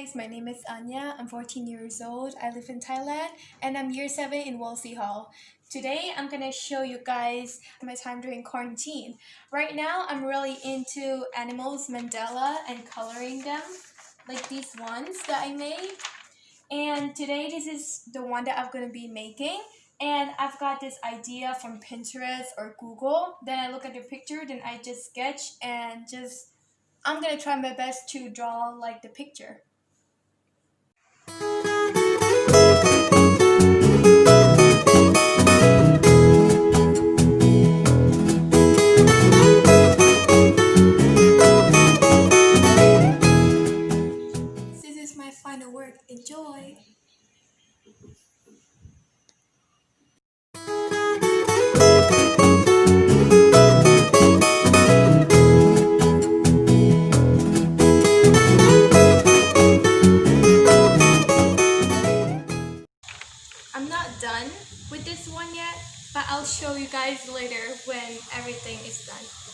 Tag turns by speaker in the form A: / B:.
A: guys, my name is Anya. I'm 14 years old. I live in Thailand and I'm year 7 in Wolsey Hall. Today I'm gonna show you guys my time during quarantine. Right now I'm really into Animals Mandala and coloring them, like these ones that I made. And today this is the one that I'm gonna be making. And I've got this idea from Pinterest or Google. Then I look at the picture, then I just sketch and I'm gonna try my best to draw like the picture. This is my final work. Enjoy! I'm not done with this one yet, but I'll show you guys later when everything is done.